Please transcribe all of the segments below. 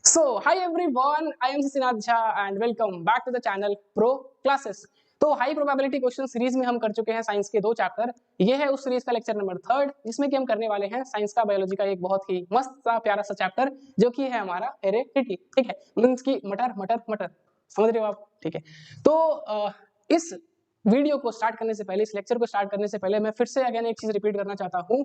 So, hi everyone, I am Sisinath Jha and welcome back to the channel Pro Classes। तो high probability question series में हम कर चुके हैं science के 2 चैप्टर। ये है उस सीरीज का लेक्चर नंबर 3 जिसमें कि हम करने वाले हैं साइंस का बायोलॉजी का एक बहुत ही मस्त सा प्यारा सा चैप्टर जो कि है हमारा हेरेडिटी। ठीक है, मींस की मटर मटर मटर, समझ रहे हो आप? ठीक है, तो इस वीडियो को स्टार्ट करने से पहले, इस लेक्चर को स्टार्ट करने से पहले मैं फिर से अगेन एक चीज रिपीट करना चाहता हूँ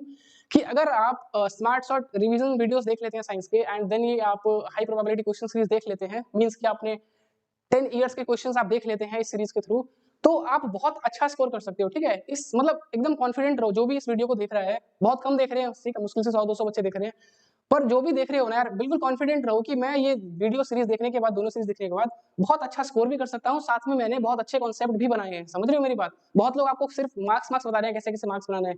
कि अगर आप स्मार्ट शॉट रिवीजन वीडियोस देख लेते हैं साइंस के एंड देन ये आप हाई प्रोबेबिलिटी क्वेश्चन सीरीज देख लेते हैं, मींस कि आपने 10 इयर्स के क्वेश्चंस आप देख लेते हैं इस सीरीज के थ्रू, तो आप बहुत अच्छा स्कोर कर सकते हो। ठीक है, इस मतलब एकदम कॉन्फिडेंट रहो। जो भी इस वीडियो को देख रहा है, बहुत कम देख रहे हैं, ठीक है, मुश्किल से 100-200 बच्चे देख रहे हैं, पर जो भी देख रहे हो ना यार, बिल्कुल कॉन्फिडेंट रहो कि मैं ये वीडियो सीरीज देखने के बाद, दोनों सीरीज देखने के बाद बहुत अच्छा स्कोर भी कर सकता हूँ। साथ में मैंने बहुत अच्छे कॉन्सेप्ट भी बनाए हैं। समझ रहे हो मेरी बात? बहुत लोग आपको सिर्फ मार्क्स बता रहे हैं, कैसे कैसे मार्क्स बनाना है,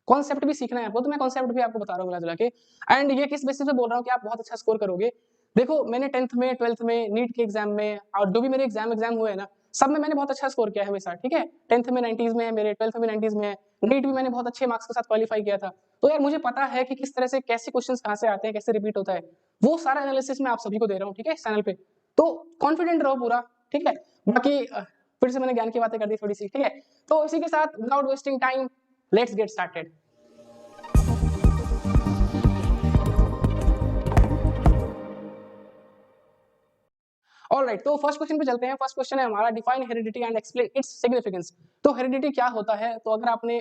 कॉन्सेप्ट भी सीखना है आपको, तो मैं कॉन्सेप्ट भी आपको बता रहा हूँ मिला जुला के। एंड ये किस बेसिस पे बोल रहा हूँ कि आप बहुत अच्छा स्कोर करोगे? देखो, मैंने 10th में, 12th में, नीट के एग्जाम में और जो भी मेरे एग्जाम हुए हैं ना, सब में मैंने बहुत अच्छा स्कोर किया है हमेशा। ठीक है, 10th में 90s में है मेरे, 12th में 90s में है, नीट भी मैंने बहुत अच्छे मार्क्स के साथ क्वालिफाई किया था। तो यार मुझे पता है कि किस तरह से कैसे क्वेश्चंस कहाँ से आते हैं, कैसे रिपीट होता है, वो सारा एनालिसिस मैं आप सभी को दे रहा हूँ। ठीक है, इस चैनल पे, तो कॉन्फिडेंट रहो पूरा। ठीक है, बाकी फिर से मैंने ज्ञान की बातें कर दी थोड़ी सी। ठीक है, तो इसी के साथ without wasting time let's get started. Alright, तो फर्स्ट क्वेश्चन पे चलते हैं। फर्स्ट क्वेश्चन है हमारा, define heredity and explain its significance. तो हेरिडिटी क्या होता है? तो अगर आपने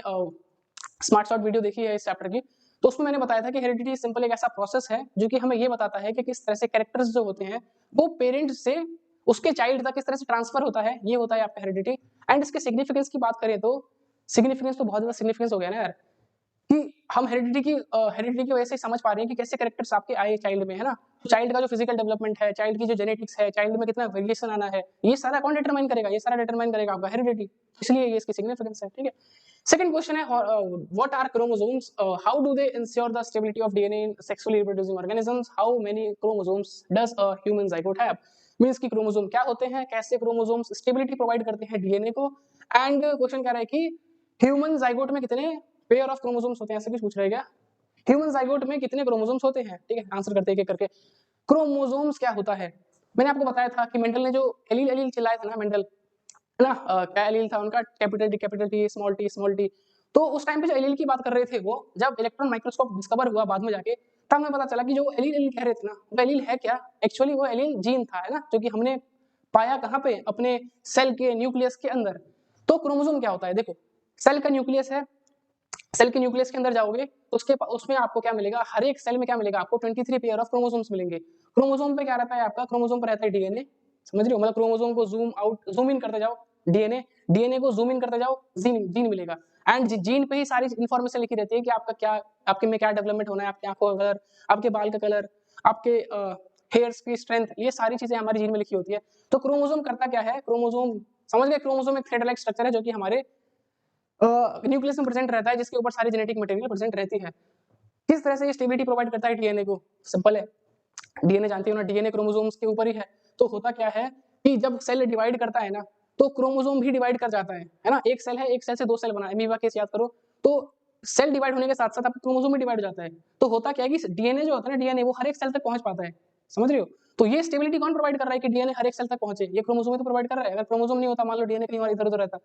स्मार्ट शॉट वीडियो देखी है इस चैप्टर की, तो उसमें मैंने बताया था कि हेरिडिटी सिंपल एक ऐसा प्रोसेस है जो कि हमें ये बताता है कि किस तरह से कैरेक्टर्स जो होते हैं वो पेरेंट से उसके चाइल्ड तक किस तरह से ट्रांसफर होता है, ये होता है आपका हेरिडिटी। एंड इसके सिग्निफिकेंस की बात करें तो सिग्निफिकेंस तो बहुत ज्यादा सिग्निफिकेंस हो गया ना यार, कि हम हेरिडिटी की वजह से समझ पा रहे हैं कि कैसे कैरेक्टर्स आपके आए चाइल्ड में, है ना। तो चाइल्ड का जो फिजिकल डेवलपमेंट है, चाइल्ड की जो जेनेटिक्स है, चाइल्ड में कितना वेरिएशन आना है, ये सारा कौन डिटरमाइन करेगा? ये सारा डिटरमाइन करेगा आपका हेरिडिटी। इसलिए ये इसकी सिग्निफिकेंस है। ठीक है, सेकंड क्वेश्चन है, what are chromosomes, how do they ensure the stability of DNA in sexually reproducing organisms, how many chromosomes does a human zygote have. Means की क्रोमोसोम क्या होते हैं, कैसे क्रोमोसोम्स स्टेबिलिटी प्रोवाइड करते हैं डीएनए को। And question कह रहा है कि ह्यूमन जाइगोट में कितने पेयर ऑफ क्रोमोसोम्स होते हैं, ऐसे कुछ पूछ रहा है क्या? ह्यूमन जाइगोट में कितने क्रोमोसोम्स होते हैं? ठीक है, आंसर करते हैं एक एक करके। क्रोमोसोम्स क्या होता है? मैंने आपको बताया था कि मेंडल ने जो एलील एलील चिल्लाया था ना, मेंडल, है ना, क्या एलील था उनका? Capital T small T small T. तो उस टाइम पे जो एलील की बात कर रहे थे, वो जब इलेक्ट्रॉन माइक्रोस्कोप डिस्कवर हुआ बाद में जाके, तब हमें पता चला कि जो एलील एलील कह रहे थे ना, वो एलील है क्या? एक्चुअली वो एलील जीन था, है ना, जो कि हमने पाया कहाँ पे? अपने सेल के न्यूक्लियस के अंदर। तो क्रोमोसोम क्या होता है? देखो, सेल का न्यूक्लियस है, सेल के न्यूक्लियस के अंदर जाओगे तो उसमें आपको क्या मिलेगा? हर एक सेल में क्या मिलेगा आपको? 23 पेयर ऑफ क्रोमोसोम्स मिलेंगे। क्रोमोसोम पे क्या रहता है आपका? क्रोमोसोम पे रहता है डीएनए। समझ रहे हो? मतलब क्रोमोसोम को जूम इन करते जाओ, डीएनए, डीएनए को जूम इन करते जाओ, जीन जीन मिलेगा। एंड जीन पे ही सारी इंफॉर्मेशन लिखी रहती है कि आपका क्या, आपके में क्या डेवलपमेंट होना है, आपकी आंखों का कलर, आपके बाल का कलर, आपके हेयर्स की स्ट्रेंथ, ये सारी चीजें हमारी जीन में लिखी होती है। तो क्रोमोसोम करता क्या है? क्रोमोसोम, समझ गए? क्रोमोसोम एक थ्रेड लाइक स्ट्रक्चर है जो कि हमारे न्यूक्लियस में प्रेजेंट रहता है, जिसके ऊपर सारी जेनेटिक मटेरियल प्रेजेंट रहती है। किस तरह से ये स्टेबिलिटी प्रोवाइड करता है डीएनए को? सिंपल है, डीएनए जानते हो ना, डीएनए क्रोमोसोम्स के ऊपर ही है। तो होता क्या है कि जब सेल डिवाइड करता है ना, तो क्रोमोसोम भी डिवाइड कर जाता है ना। एक सेल है, एक सेल से 2 सेल बना, अमीबा केस याद करो। तो सेल डिवाइड होने के साथ साथ आपका क्रोमोसोम भी डिवाइड हो जाता है। तो होता क्या है कि डीएनए जो होता है ना, डीएनए वो हर एक सेल तक पहुंच पाता है। समझ रहे हो? तो ये स्टेबिलिटी कौन प्रोवाइड कर रहा है कि डीएनए हर एक सेल तक पहुंचे? ये क्रोमोसोम ही तो प्रोवाइड कर रहा है। अगर क्रोमोसोम नहीं होता, मान लो डीएनए कहीं और इधर उधर रहता,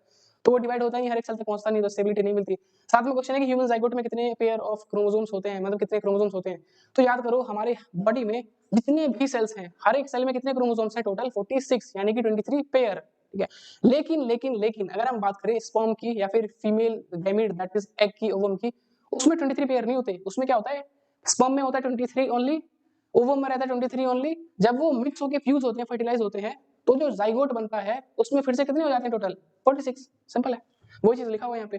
तो वो डिवाइड होता नहीं, हर एक सेल तक पहुंचता नहीं, तो स्टेबिलिटी नहीं मिलती। साथ में क्वेश्चन है कि ह्यूमन जाइगोट में कितने पेयर ऑफ क्रोमोसोम्स होते हैं, मतलब कितने क्रोमोसोम्स होते हैं? तो याद करो, हमारे बॉडी में जितने भी सेल्स हैं, हर एक सेल में कितने क्रोमोसोम्स हैं? टोटल 46, यानी कि 23 पेयर। ठीक है, लेकिन अगर हम बात करें स्पर्म की या फिर female gamete, that is egg की, ओवम की, उसमें 23 पेयर नहीं होते। उसमें क्या होता है? स्पर्म में होता है 23 ओनली, ओवम में रहता है 23 ओनली। जब वो मिक्स होकर फ्यूज होते हैं, फर्टिलाइज होते हैं, तो जो जाइगोट बनता है उसमें फिर से कितने हो जाते हैं? टोटल 46। सिंपल है, वही चीज लिखा हुआ है यहाँ पे।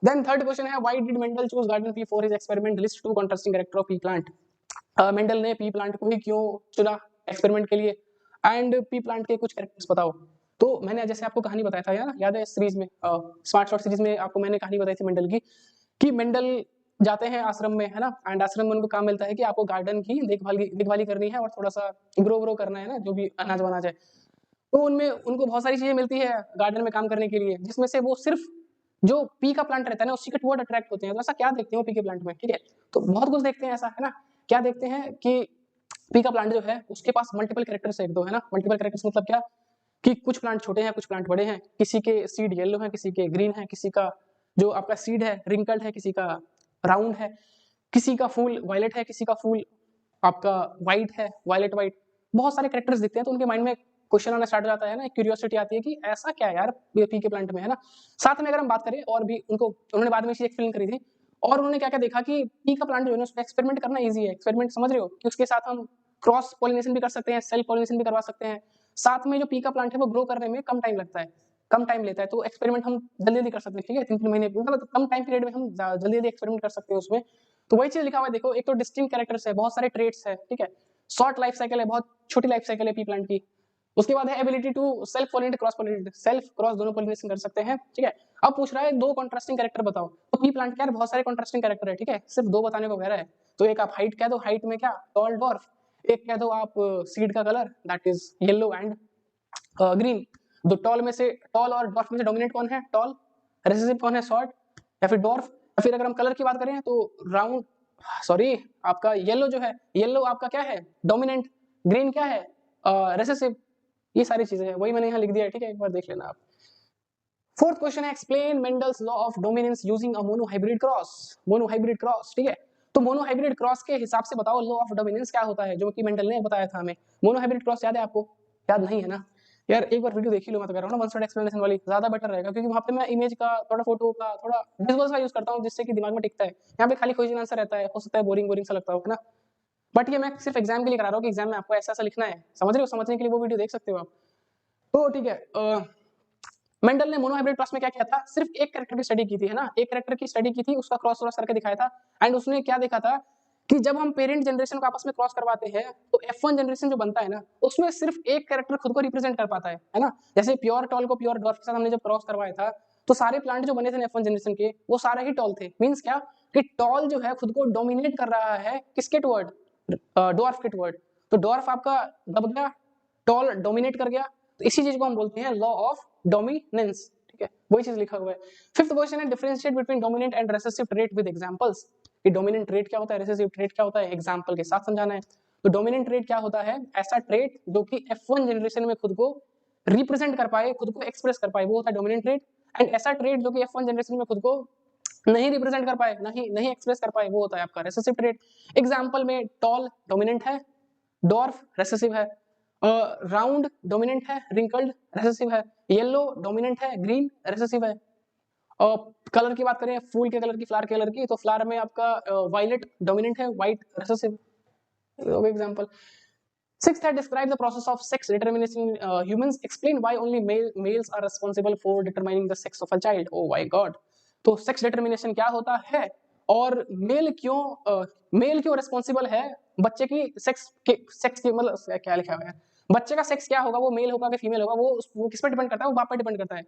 देन थर्ड क्वेश्चन है, why did Mendel choose garden pea for his experiment, list to contrasting character of P plant. Mendel ने पी प्लांट को ही क्यों चुना एक्सपेरिमेंट के लिए? एंड पी प्लांट के कुछ कैरेक्टर्स बताओ। तो मैंने जैसे आपको कहानी बताया था याद है सीरीज में, स्मार्ट शॉट सीरीज में आपको मैंने कहानी बताई थी मेंडल की, कि मेंडल जाते हैं आश्रम में, है ना, एंड आश्रम में उनको काम मिलता है कि आपको गार्डन की देखभाली करनी है और थोड़ा सा ग्रो करना है ना, जो भी अनाज वनाज है। तो उनमें उनको बहुत सारी चीजें मिलती है गार्डन में काम करने के लिए, जिसमें से वो सिर्फ जो पी का प्लांट रहता है ना, उसी के टुवर्ड अट्रैक्ट होते हैं। तो ऐसा क्या देखते हो पी के प्लांट में? ठीक है, तो बहुत कुछ देखते हैं ऐसा, है ना। क्या देखते हैं कि पी का प्लांट जो है उसके पास मल्टीपल कैरेक्टर्स है, एक दो है ना। मल्टीपल कैरेक्टर्स मतलब क्या कि कुछ प्लांट छोटे हैं, कुछ प्लांट बड़े हैं, किसी के सीड येलो है, किसी के ग्रीन है, किसी का जो आपका सीड है रिंकल्ड है, किसी का राउंड है, किसी का फूल वायलेट है, किसी का फूल आपका व्हाइट है, वायलेट व्हाइट, बहुत सारे कैरेक्टर्स दिखते हैं। तो उनके माइंड में क्वेश्चन आना स्टार्ट हो जाता है ना, क्यूरियोसिटी आती है कि ऐसा क्या है यार पी के प्लांट में, है ना। साथ में अगर हम बात करें और भी उनको, उन्होंने बाद में चीज एक्सप्लेन करी थी, और उन्होंने क्या क्या देखा कि पी का प्लांट जो है उसमें एक्सपेरिमेंट करना ईजी है। एक्सपेरिमेंट समझ रहे हो कि उसके साथ हम क्रॉस पॉलिनेशन भी कर सकते हैं, सेल्फ पॉलिनेशन भी करवा सकते हैं। साथ में जो पी का प्लांट है वो ग्रो करने में कम टाइम लगता है, कम टाइम लेता है, तो एक्सपेरिमेंट हम जल्दी जल्दी कर सकते हैं। ठीक है, 3-3 महीने मतलब कम टाइम पीरियड में हम जल्दी जल्दी एक्सपेरिमेंट कर सकते हैं उसमें। तो वही चीज लिखा हुआ है देखो, एक तो डिस्टिंक्ट कैरेक्टर्स है, बहुत सारे ट्रेट्स है, ठीक है, शॉर्ट लाइफ साइकिल है, बहुत छोटी लाइफ साइकिल है पी प्लांट की। उसके बाद है ability to self pollinate cross pollinate, self cross दोनों पॉलिनेशन कर सकते हैं, ठीक है। अब पूछ रहा है दो कॉन्ट्रास्टिंग कैरेक्टर बताओ, तो पी प्लांट क्या है, बहुत सारे कॉन्ट्रास्टिंग कैरेक्टर है, ठीक है, सिर्फ दो बताने को कह रहा है। तो एक आप हाइट कह दो, हाइट में क्या टॉल डॉर्फ, एक कह दो आप सीड का colour that is yellow and green. दो टॉल में से, टॉल और डॉर्फ में से डोमिनेट कौन है, टॉल, रिसेसिव कौन है, शॉर्ट, या फिर डॉर्फ। या फिर अगर हम कलर की बात करें तो राउंड, सॉरी आपका येलो जो है, येलो आपका क्या है डोमिनेंट, ग्रीन क्या है रिसेसिव। ये सारी चीजें हैं, वही मैंने यहाँ लिख दिया है, ठीक है, एक बार देख लेना आप। फोर्थ क्वेश्चन है explain Mendel's law of dominance using a monohybrid cross, monohybrid cross, ठीक है। तो मोनोहाइब्रिड क्रॉस के हिसाब से बताओ लॉ ऑफ डोमिनेंस क्या होता है, जो कि मेंडल ने बताया था हमें। मोनोहाइब्रिड क्रॉस याद है आपको, याद नहीं है ना यार, एक बार वीडियो देख ही लो, मैं तो कह रहा हूँ ना वन साइड एक्सप्लेनेशन वाली ज्यादा बेटर रहेगा, क्योंकि वहां पे मैं इमेज का थोड़ा, फोटो का थोड़ा विजुअल्स का यूज करता हूँ, जिससे कि दिमाग में टिकता है। यहाँ पे खाली क्वेश्चन आंसर रहता है, हो सकता है बोरिंग बोरिंग सा लगता हो, है ना। बट ये मैं सिर्फ एग्जाम के लिए करा रहा हूँ कि एग्जाम में आपको ऐसा ऐसा लिखना है, समझ रहे हो, समझने के लिए वो वीडियो देख सकते हो आप। तो ठीक है, मेंडल ने मोनोहाइब्रिड क्रॉस में क्या किया था, सिर्फ एक कैरेक्टर की स्टडी की थी, है ना, एक कैरेक्टर की स्टडी की थी, उसका क्रॉस क्रॉस करके दिखाया था। एंड उसने क्या देखा था कि जब हम पेरेंट जनरेशन को आपस में क्रॉस करवाते हैं तो F1 जनरेशन जो बनता है ना, उसमें सिर्फ एक कैरेक्टर खुद को रिप्रेजेंट कर पाता है ना। जैसे प्योर टॉल को प्योर डॉर्फ के साथ हमने जब क्रॉस करवाया था, तो सारे प्लांट जो बने थे F1 जनरेशन के वो सारे ही टॉल थे। मींस क्या कि टॉल जो है खुद को डोमिनेट कर रहा है किसके टुवर्ड, डॉर्फ के टुवर्ड। तो डॉर्फ आपका दब गया, टॉल डोमिनेट कर गया, तो इसी चीज को हम बोलते हैं लॉ ऑफ डोमिनेंस, ठीक है, वही चीज लिखा हुआ है। फिफ्थ क्वेश्चन है differentiate between dominant and recessive trait with examples, कि डोमिनेंट ट्रेट क्या होता है, रिसेसिव ट्रेट क्या होता है, एग्जांपल के साथ समझाना है। तो डोमिनेंट ट्रेट क्या होता है, ऐसा ट्रेट जो कि F1 जनरेशन में खुद को रिप्रेजेंट कर पाए, खुद को एक्सप्रेस कर पाए, वो होता है डोमिनेंट ट्रेट। एंड ऐसा ट्रेट जो कि F1 जनरेशन में खुद को नहीं रिप्रेजेंट कर पाए, नहीं एक्सप्रेस कर पाए, वो होता है आपका रिसेसिव ट्रेट। एग्जांपल में टॉल डोमिनेंट है, डॉर्फ रिसेसिव है, राउंड डोमिनेंट है, रिंकल्ड रिसेसिव है, येलो डोमिनेंट है, ग्रीन रिसेसिव है। और कलर की बात करें, फूल के कलर की, फ्लावर के कलर की, तो फ्लावर में आपका वायलेट डोमिनेंट है, व्हाइट रिसेसिव एग्जांपल। Sixth है describe the process of sex determination in humans. Explain why only males are responsible for determining the sex of a child. Oh my God. तो sex determination क्या होता है और mail क्यों responsible है बच्चे की सेक्स की मतलब क्या लिखा हुआ है, बच्चे का सेक्स क्या होगा, वो मेल होगा कि फीमेल होगा, वो किस पे डिपेंड करता है, वो बाप पे डिपेंड करता है।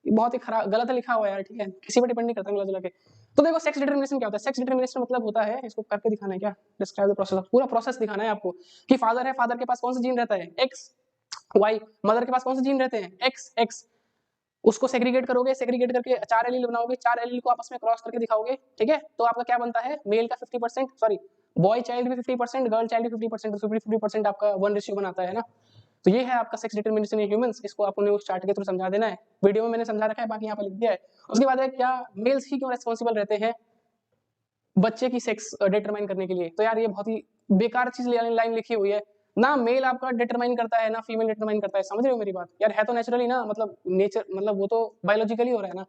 बहुत ही खराब गलत लिखा हुआ है यार, ठीक है, किसी पे डिपेंड नहीं करता मिला जुला के। तो देखो सेक्स डिटरमिनेशन क्या होता है, सेक्स डिटरमिनेशन मतलब होता है, इसको करके दिखाना है क्या, डिस्क्राइब द प्रोसेस, पूरा प्रोसेस दिखाना है आपको कि फादर है, फादर के पास कौन सा जीन रहता है, एक्स वाई, मदर के पास कौन से जीन रहते हैं, एक्स एक्स, उसको सेग्रीगेट करोगे, सेग्रीगेट करके 4 एलील बनाओगे, 4 एलील को आपस में क्रॉस करके दिखाओगे, ठीक है, तो आपका क्या बनता है, मेल का 50%, सॉरी बॉय चाइल्ड भी 50%, गर्ल चाइल्ड भी 50%, तो 50% आपका 1 रेशियो बनाता है ना। तो ये है आपका सेक्स डिटरमिनेशन इन ह्यूमंस, इसको आपने उस चार्ट के थ्रू समझा देना है, वीडियो में मैंने समझा रखा है, बाकी यहाँ पर लिख दिया है। उसके बाद है क्या मेल्स ही क्यों रिस्पॉन्सिबल रहते हैं बच्चे की सेक्स डिटरमाइन करने के लिए। तो यार ये बहुत ही बेकार चीज लाइन लिखी हुई है, ना मेल आपका डिटरमाइन करता है ना फीमेल डिटरमाइन करता है, समझ रहे हो मेरी बात यार, है तो नेचुरली ना, मतलब नेचर मतलब वो तो बायोलॉजिकली हो रहा है ना।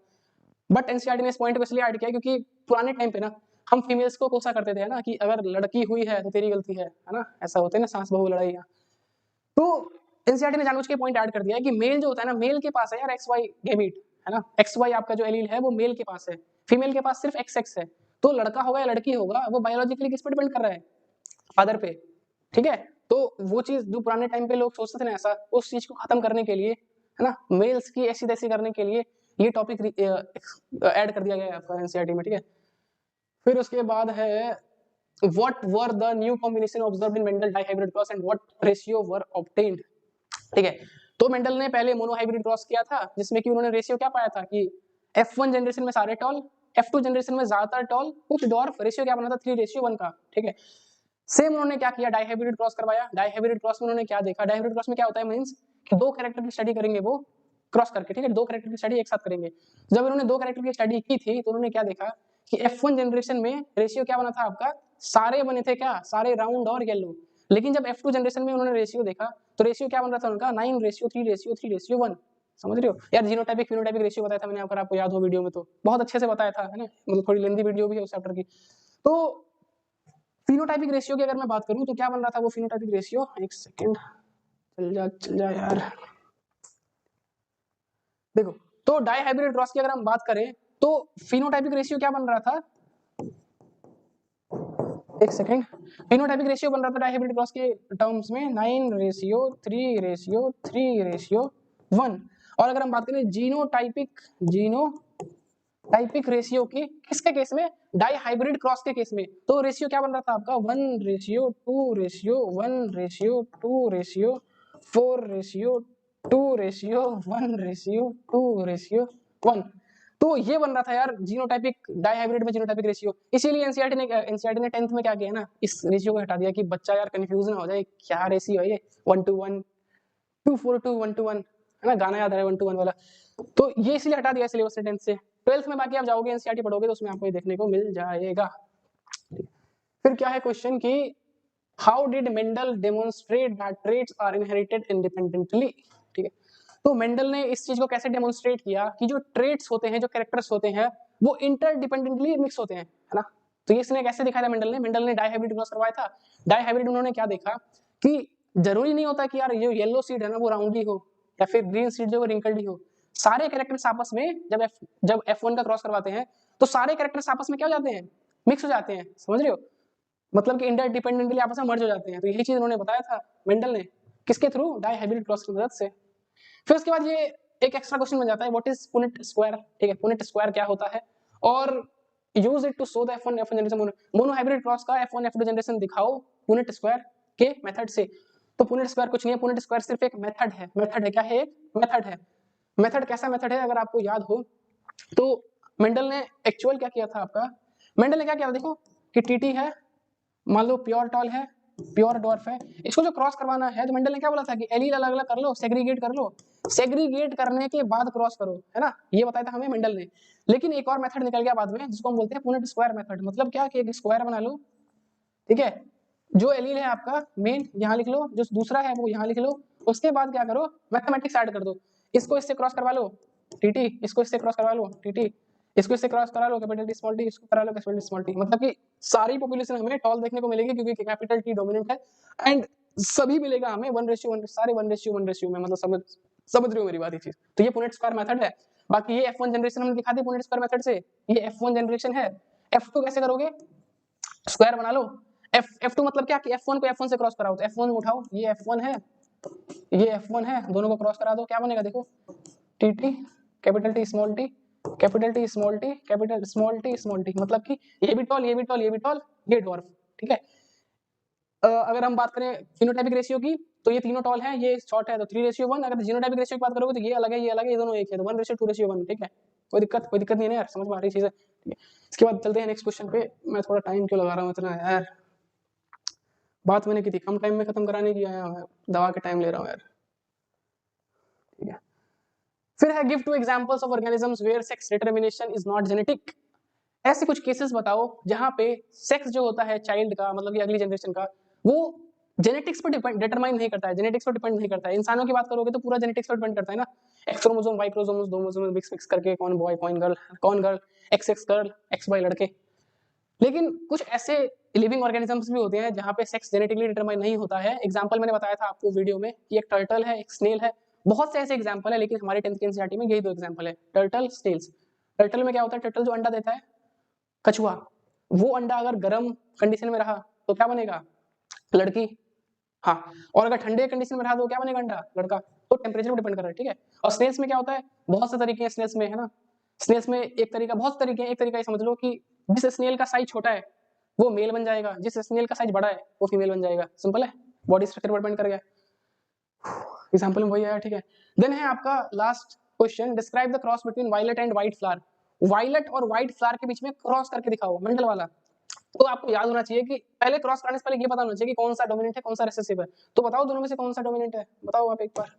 बट एनसीईआरटी ने इस पॉइंट को इसलिए ऐड किया क्योंकि पुराने टाइम पे ना हम फीमेल्स को कोसा करते थे ना कि अगर लड़की हुई है तो तेरी गलती है ना, ऐसा होता है ना, सास बहू लड़ाई। तो एनसीईआरटी ने जानबूझ के पॉइंट ऐड कर दिया है कि मेल जो होता है ना, मेल के पास है यार एक्स वाई गेमीट, है ना, एक्स वाई आपका जो एलील है वो मेल के पास है, फीमेल के पास सिर्फ एक्स एक्स है। तो लड़का होगा या लड़की होगा वो बायोलॉजिकली किस पे डिपेंड कर रहा है, फादर पे, ठीक है। तो वो चीज जो पुराने टाइम पे लोग सोचते थे ना ऐसा, उस चीज को खत्म करने के लिए, है ना, मेल्स की ऐसी तैसी करने के लिए ये टॉपिक ऐड कर दिया गया है आपका एनसीईआरटी में, ठीक है। फिर उसके बाद है what were the new combination observed in Mendel dihybrid cross and what ratio were obtained, ठीक है। तो मेंडल ने पहले मोनोहाइब्रिड क्रॉस किया था जिसमें कि उन्होंने रेशियो क्या पाया था कि F1 जनरेशन में सारे टॉल, F2 जनरेशन में ज्यादातर टॉल, कुछ डॉर्फ, रेशियो क्या बना था 3:1 का, ठीक है। सेम उन्होंने क्या किया, डाइहाइब्रिड क्रॉस करवाया। डाइहाइब्रिड क्रॉस में उन्होंने क्या देखा, डाइहाइब्रिड क्रॉस में क्या होता है, मींस कि दो कैरेक्टर की स्टडी करेंगे वो क्रॉस करके, ठीक है, दो कैरेक्टर की स्टडी एक साथ करेंगे। जब इन्होंने दो कैरेक्टर की स्टडी की थी तो उन्होंने क्या देखा कि F1 जनरेशन में रेशियो क्या बना था आपका, सारे बने थे क्या, सारे राउंड और येलो। लेकिन जब F2 जनरेशन में उन्होंने रेशियो देखा तो रेशियो क्या बन रहा था उनका, 9:3:3:1। समझ रहे हो यार, जीनोटाइपिक फिनोटाइपिक रेशियो बताया था मैंने, अगर आपको याद हो वीडियो में तो बहुत अच्छे से बताया था, है ना, मतलब थोड़ी लेंदी वीडियो भी है उस चैप्टर की। तो फिनोटाइपिक रेशियो की अगर मैं बात करूं तो क्या बन रहा था वो फिनोटाइपिक रेशियो, एक सेकंड, चल जा यार, देखो। तो डाइहाइब्रिड क्रॉस की अगर हम बात करें तो फिनोटाइपिक रेशियो क्या बन रहा था, एक सेकंड, फिनोटाइपिक रेशियो बन रहा था डाइहाइब्रिड क्रॉस के टर्म्स में 9:3:1। और अगर हम बात करें जीनोटाइपिक रेशियो की किसके केस में, डाइहाइब्रिड क्रॉस के केस में, तो रेशियो क्या बन रहा था आपका 1:2:1:4:2:1:1। तो ये बन रहा था यार जीनोटाइपिक डाइहाइब्रिड में जीनोटाइपिक रेशियो। इसीलिए एनसीईआरटी ने 10th में क्या किया ना, इस रेशियो को हटा दिया कि बच्चा यार कंफ्यूज ना हो जाए, क्या रेशियो है ये 1:1, 2:4:2, 1:1, है ना, गाना याद है 1:1 वाला। तो ये इसलिए हटा दिया सिलेबस से 10th से। 12th में बाकी आप जाओगे एनसीईआरटी पढ़ोगे तो उसमें आपको ये देखने को मिल जाएगा। फिर क्या है क्वेश्चन की, how did Mendel demonstrate that traits are inherited independently, ठीक है। तो मेंडल ने इस चीज को कैसे डेमोन्स्ट्रेट किया कि जो ट्रेट्स होते हैं, जो कैरेक्टर्स होते हैं, वो इंटरडिपेंडेंटली मिक्स होते हैं, है ना। तो ये इसने कैसे दिखाया था मेंडल ने डाइहाइब्रिड क्रॉस करवाया था। डाइहाइब्रिड उन्होंने क्या देखा कि जरूरी नहीं होता कि यार ये येलो सीड है ना वो राउंडी हो, या फिर ग्रीन सीड जो रिंकल्ड ही हो। सारे कैरेक्टर्स आपस में जब F1 का क्रॉस करवाते हैं तो सारे कैरेक्टर्स आपस में क्या हो जाते हैं, मिक्स हो जाते हैं, समझ रहे हो, मतलब कि इंटरडिपेंडेंटली आपस में मर्ज हो जाते हैं। तो यही चीज उन्होंने बताया था मेंडल ने, किसके थ्रू, डाइहाइब्रिड क्रॉस की मदद से। फिर उसके बाद ये एक एक्स्ट्रा क्वेश्चन बन जाता है, व्हाट इज पुनेट स्क्वायर, ठीक है, पुनेट स्क्वायर क्या होता है, और use it to show the F1 generation monohybrid cross का F1 F2 जनरेशन दिखाओ पुनेट स्क्वायर के मेथड से। तो पुनेट स्क्वायर कुछ नहीं है, पुनेट स्क्वायर सिर्फ एक मेथड है, क्या है, एक मेथड है। मेथड कैसा मेथड है अगर आपको याद हो तो मेंडल ने एक्चुअल क्या किया था आपका, मेंडल ने क्या किया था देखो कि टीटी है, मान लो प्योर टॉल है, प्योर डॉर्फ है, इसको जो क्रॉस करवाना है तो मेंडल ने क्या बोला था कि एलील अलग अलग कर लो, सेग्रीगेट कर लो, सेग्रीगेट करने के बाद क्रॉस करो, है ना, ये बताया था हमें मेंडल ने। लेकिन एक और मेथड निकल गया बाद में जिसको हम बोलते हैं पुनेट स्क्वायर मेथड। मतलब क्या कि एक स्क्वायर बना लो, ठीक है, जो एलील है आपका मेन यहाँ लिख लो, जो दूसरा है वो यहाँ लिख लो, उसके बाद क्या करो, मैथमेटिक्स ऐड कर दो, इसको इससे क्रॉस करवा लो टीटी, इसको इससे क्रॉस करवा लो टीटी, इसको इससे क्रॉस करा लो कैपिटल टी स्मॉल टी, इसको करा लो कैपिटल टी स्मॉल टी। मतलब कि सारी पॉपुलेशन हमें टॉल देखने को मिलेगी क्योंकि कैपिटल टी डोमिनेंट है, एंड सभी मिलेगा हमें 1:1, सारे 1:1 में, मतलब समझ रहे हो मेरी बात ये चीज। तो ये पुनेट स्क्वायर मेथड है। बाकी ये F1 जनरेशन हमने दिखा दी पुनेट स्क्वायर मेथड से, ये F1 जनरेशन है। F2 कैसे करोगे, स्क्वायर बना लो, F2 मतलब क्या कि F1 को F1 से क्रॉस कराओ, तो F1 उठाओ, ये F1 है, ये F1 है, दोनों को क्रॉस करा दो, क्या बनेगा देखो, T capital T small T, capital T small T, capital small T small T, मतलब कि ये भी टॉल, ये भी टॉल, ये भी टॉल, ये डॉर्फ, ठीक है। अगर हम बात करें फिनोटाइपिक रेशियो की तो ये तीनों टॉल है, ये शॉर्ट है, तो 3:1। अगर जीनोटाइपिक रेशियो की बात करोगे तो ये अलग है, ये अलग है, ये दोनों एक है, तो 1:2:1, ठीक है। कोई दिक्कत नहीं है यार, समझ में आ रही चीज है, ठीक है। इसके बाद चलते हैं नेक्स्ट क्वेश्चन पे। मैं थोड़ा टाइम क्यों लगा रहा हूँ इतना यार, बात मैंने की थी कम टाइम में खत्म कराने की, आया मैं दवा के टाइम ले रहा हूँ यार, ठीक है। फिर है give two examples of organisms where sex determination is not genetic. ऐसे कुछ केसेस बताओ जहां पे सेक्स जो होता है चाइल्ड का, मतलब कि अगली जनरेशन का, वो जेनेटिक्स पर डिटरमाइन नहीं करता है, जेनेटिक्स पर डिपेंड नहीं करता है। इंसानों की बात करोगे तो पूरा जेनेटिक्स पर डिपेंड करता है ना, एक्स क्रोमोसोम वाई क्रोमोसोम, दो क्रोमोसोम मिक्स करके कौन बॉय कौन girl, X girl, X Y लड़के। लेकिन कुछ ऐसे लिविंग ऑर्गेनिजम्स भी होते हैं जहां पे सेक्स जेनेटिकली डिटरमाइन नहीं होता है। एग्जांपल मैंने बताया था आपको वीडियो में कि एक टर्टल है, एक स्नेल है, बहुत से ऐसे एग्जांपल है, लेकिन हमारे 10th के एनसीईआरटी में यही दो एग्जांपल है, टर्टल स्नेल्स। टर्टल में क्या होता है, टर्टल जो अंडा देता है, कछुआ, वो अंडा अगर गर्म कंडीशन में रहा तो क्या बनेगा, लड़की, हाँ, और अगर ठंडे कंडीशन में रहा तो क्या बनेगा, अंडा, लड़का। तो टेम्परेचर पर डिपेंड कर रहा है, ठीक है। और स्नेल्स में क्या होता है, बहुत से तरीके हैं स्नेल्स में, है ना। स्नेल्स में एक तरीका, बहुत तरीके हैं, एक तरीका ये समझ लो कि जिस स्नेल का साइज छोटा है वो मेल बन जाएगा, जिस स्नेल का साइज बड़ा है वो फीमेल बन जाएगा, सिंपल है, बॉडी स्ट्रक्चर पर डिपेंड कर गया। एग्जांपल में वही आया, ठीक है। देन है आपका last question, describe the cross between violet and white flower. Violet और व्हाइट फ्लावर के बीच में क्रॉस करके दिखाओ, मेंडल वाला। तो आपको याद होना चाहिए कि पहले क्रॉस कराने से पहले ये पता होना चाहिए कि कौन सा डोमिनेंट है कौन सा रिसेसिव है। तो बताओ दोनों में से कौन सा डोमिनेंट है, बताओ आप एक बार।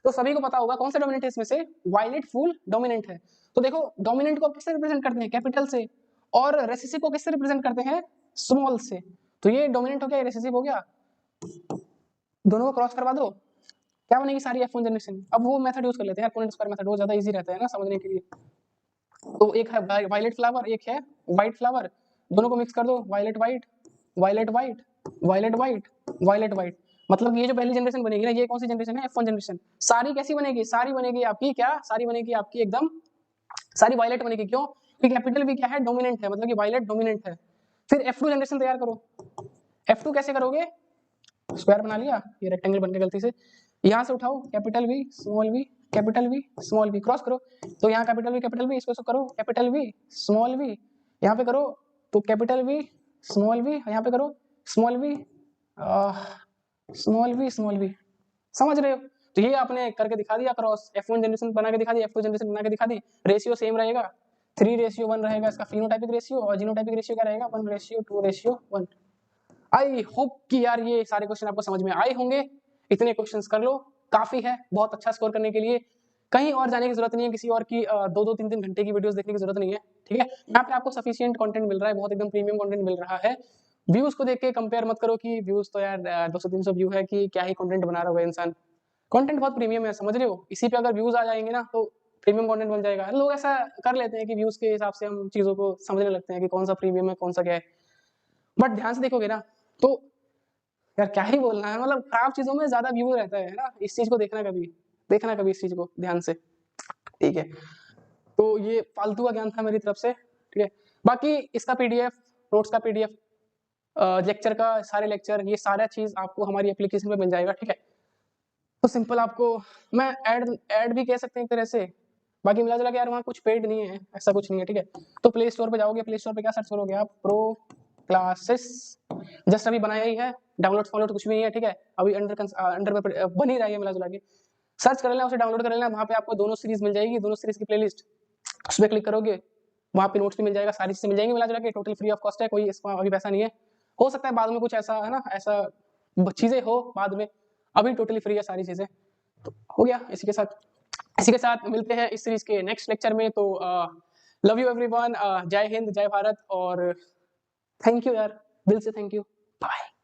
तो सभी को पता होगा कौन सा डोमिनेंट है इसमें से, वायलेट फुल डोमिनेंट है। तो देखो डोमिनेंट को किससे रिप्रेजेंट करते हैं, कैपिटल से, और रेसेसिव को किससे रिप्रेजेंट करते हैं, स्मॉल से। तो ये डोमिनेंट हो गया, रेसेसिव हो गया, दोनों को क्रॉस करवा दो, क्या बनेगी सारी F1 जनरेशन। अब वो मेथड यूज कर लेते हैं, पुनेट स्क्वायर मेथड, वो ज्यादा इजी रहता है ना समझने के लिए। तो एक है वायलेट फ्लावर, एक है व्हाइट फ्लावर, दोनों को मिक्स कर दो, violet white, violet white, violet white, violet white. मतलब ये जो पहली जनरेशन बनेगी ना, ये कौन सी जनरेशन है, F1 जनरेशन। सारी कैसी बनेगी, सारी बनेगी आपकी क्या, सारी बनेगी आपकी एकदम सारी वायलेट बनेगी। क्यों, क्योंकि कैपिटल भी क्या है, डोमिनेंट है, मतलब कि वायलेट डोमिनेंट है। फिर F2 जनरेशन तैयार करो। F2 कैसे करोगे, स्क्वायर बना लिया, ये रेक्टेंगल बन के गलती से, यहाँ से उठाओ capital V small V, capital V small V, cross करो। तो यहाँ कैपिटल वी इसको करो कैपिटल वी स्मॉल वी, यहाँ पे करो तो कैपिटल वी स्मॉल वी, यहाँ पे करो small V small V small V, समझ रहे हो। तो ये आपने करके दिखा दिया क्रॉस, F1 जनरेशन बना के दिखा दी, F2 जनरेशन बना के दिखा दी। रेशियो सेम रहेगा, 3:1 रहेगा इसका फिनोटाइपिक रेशियो, और जीनोटाइपिक रेशियो क्या रहेगा, 1:2:1। आई होप कि यार ये सारे क्वेश्चन आपको समझ में आए होंगे। इतने क्वेश्चंस कर लो, काफी है बहुत अच्छा स्कोर करने के लिए। कहीं और जाने की जरूरत नहीं है, किसी और की 2-2 3-3 घंटे की वीडियोस देखने की जरूरत नहीं है, ठीक है। यहाँ पे आपको सफिशिएंट कंटेंट मिल रहा है, बहुत एकदम प्रीमियम कंटेंट मिल रहा है। व्यूज को देख के कंपेयर मत करो कि व्यूज तो यार 200-300 व्यू है कि क्या ही कंटेंट बना रहा होगा इंसान। कंटेंट बहुत प्रीमियम है, समझ रहे हो। इसी पे अगर व्यूज आ जाएंगे ना तो प्रीमियम कंटेंट बन जाएगा। लोग ऐसा कर लेते हैं कि व्यूज के हिसाब से हम चीजों को समझने लगते हैं कि कौन सा प्रीमियम है कौन सा क्या है। बट ध्यान से देखोगे ना तो यार क्या ही बोलना है, मतलब खराब चीजों में ज्यादा व्यू रहता है ना, इस चीज को देखना कभी इस चीज को ध्यान से, ठीक है। तो ये फालतू का ज्ञान था मेरी तरफ से, ठीक है। बाकी इसका पीडीएफ, नोट्स का पीडीएफ, लेक्चर का सारे लेक्चर, ये सारा चीज आपको हमारी एप्लीकेशन पे मिल जाएगा, ठीक है। तो सिंपल आपको मैं ऐड भी कह सकते हैं एक तरह से। बाकी मिला जुला के यार वहाँ कुछ पेड नहीं है, ऐसा कुछ नहीं है, ठीक है। तो प्ले स्टोर पे जाओगे, प्ले स्टोर पे क्या सर्च करोगे आप, प्रो क्लासेस, जस्ट अभी बनाया ही है, डाउनलोड फॉलोड कुछ भी नहीं है, ठीक है। अभी अंडर में बन ही रहा है मिला जुला के। सर्च कर लेना, उसे डाउनलोड कर लेना, वहाँ पे आपको दोनों सीरीज मिल जाएगी, दोनों सीरीज की प्लेलिस्ट, उस पर क्लिक करोगे, वहाँ पे नोट्स भी मिल जाएगा, सारी चीजें मिल जाएंगी मिला जुला के, टोटल फ्री ऑफ कॉस्ट है, कोई इसका अभी पैसा नहीं है। हो सकता है बाद में कुछ ऐसा है ना, ऐसा चीजें हो बाद में, अभी टोटली फ्री है सारी चीजें। तो हो गया। इसी के साथ मिलते हैं इस सीरीज के नेक्स्ट लेक्चर में। तो लव यू एवरीवन, जय हिंद जय भारत, और थैंक यू यार, दिल से थैंक यू, बाय।